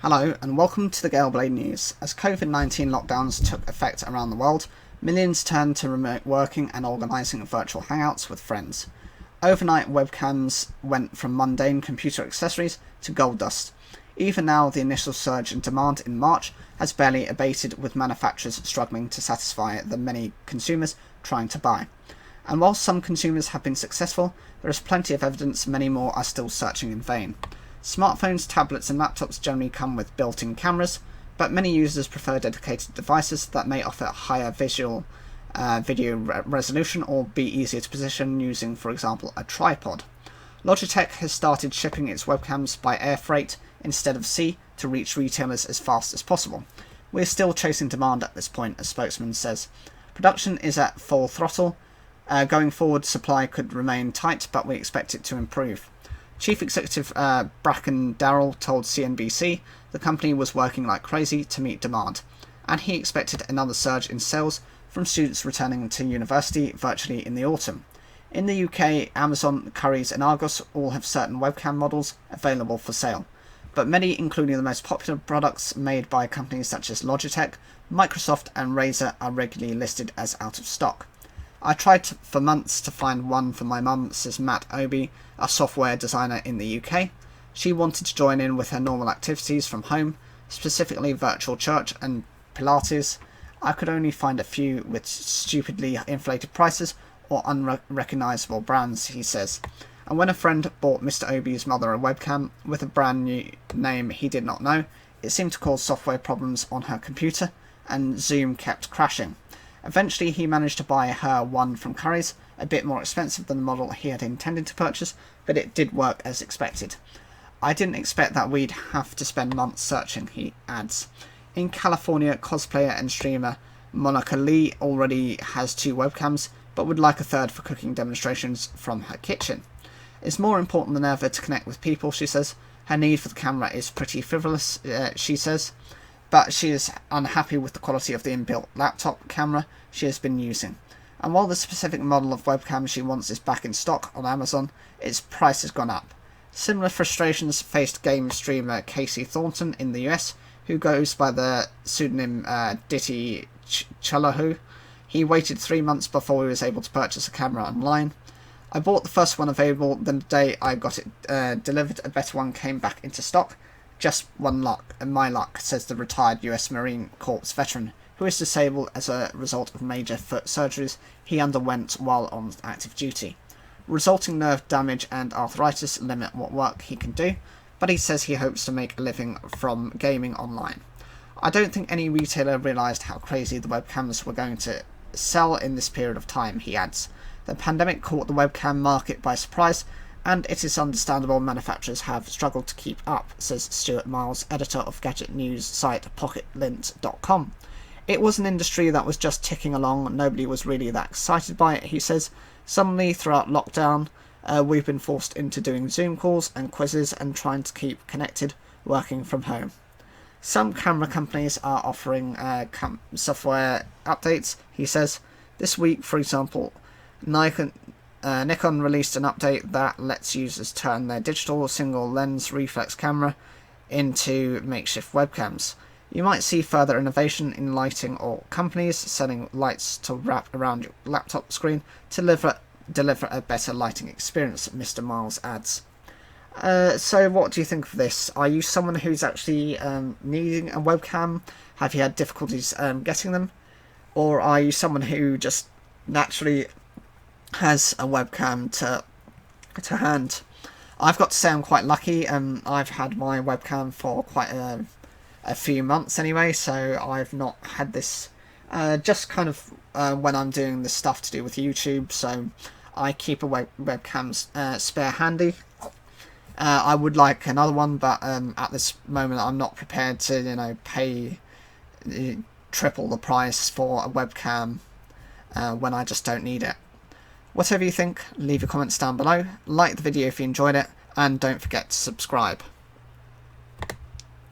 Hello and welcome to the Galeblade News. As COVID-19 lockdowns took effect around the world, millions turned to remote working and organising virtual hangouts with friends. Overnight, webcams went from mundane computer accessories to gold dust. Even now, the initial surge in demand in March has barely abated, with manufacturers struggling to satisfy the many consumers trying to buy. And while some consumers have been successful, there is plenty of evidence many more are still searching in vain. Smartphones, tablets and laptops generally come with built-in cameras, but many users prefer dedicated devices that may offer higher video resolution or be easier to position using, for example, a tripod. Logitech has started shipping its webcams by air freight instead of sea to reach retailers as fast as possible. We're still chasing demand at this point, a spokesman says. Production is at full throttle. Going forward, supply could remain tight, but we expect it to improve. Chief Executive Bracken Darrell told CNBC the company was working like crazy to meet demand, and he expected another surge in sales from students returning to university virtually in the autumn. In the UK, Amazon, Currys and Argos all have certain webcam models available for sale, but many, including the most popular products made by companies such as Logitech, Microsoft and Razer, are regularly listed as out of stock. I tried for months to find one for my mum, says Matt Obi, a software designer in the UK. She wanted to join in with her normal activities from home, specifically virtual church and Pilates. I could only find a few with stupidly inflated prices or unrecognisable brands, he says. And when a friend bought Mr. Obi's mother a webcam with a brand new name he did not know, it seemed to cause software problems on her computer, and Zoom kept crashing. Eventually, he managed to buy her one from Currys, a bit more expensive than the model he had intended to purchase, but it did work as expected. I didn't expect that we'd have to spend months searching, he adds. In California, cosplayer and streamer Monica Lee already has 2 webcams, but would like a third for cooking demonstrations from her kitchen. It's more important than ever to connect with people, she says. Her need for the camera is pretty frivolous, she says, but she is unhappy with the quality of the inbuilt laptop camera she has been using. And while the specific model of webcam she wants is back in stock on Amazon, its price has gone up. Similar frustrations faced game streamer Casey Thornton in the US, who goes by the pseudonym Ditty Chalahu. He waited 3 months before he was able to purchase a camera online. I bought the first one available, then the day I got it delivered, a better one came back into stock. Just my luck, says the retired US Marine Corps veteran, who is disabled as a result of major foot surgeries he underwent while on active duty. Resulting nerve damage and arthritis limit what work he can do, but he says he hopes to make a living from gaming online. I don't think any retailer realised how crazy the webcams were going to sell in this period of time, he adds. The pandemic caught the webcam market by surprise, and it is understandable manufacturers have struggled to keep up, says Stuart Miles, editor of gadget news site PocketLint.com. It was an industry that was just ticking along, nobody was really that excited by it, he says. Suddenly, throughout lockdown, we've been forced into doing Zoom calls and quizzes and trying to keep connected, working from home. Some camera companies are offering software updates, he says. This week, for example, Nikon released an update that lets users turn their digital single-lens reflex camera into makeshift webcams. You might see further innovation in lighting, or companies selling lights to wrap around your laptop screen to deliver a better lighting experience, Mr. Miles adds. So what do you think of this? Are you someone who's actually needing a webcam? Have you had difficulties getting them? Or are you someone who just naturally has a webcam to hand? I've got to say I'm quite lucky. I've had my webcam for quite a few months anyway, so I've not had this just kind of when I'm doing the stuff to do with YouTube, so I keep a webcam spare handy. I would like another one, but at this moment I'm not prepared to pay triple the price for a webcam when I just don't need it. Whatever you think, leave your comments down below, like the video if you enjoyed it, and don't forget to subscribe.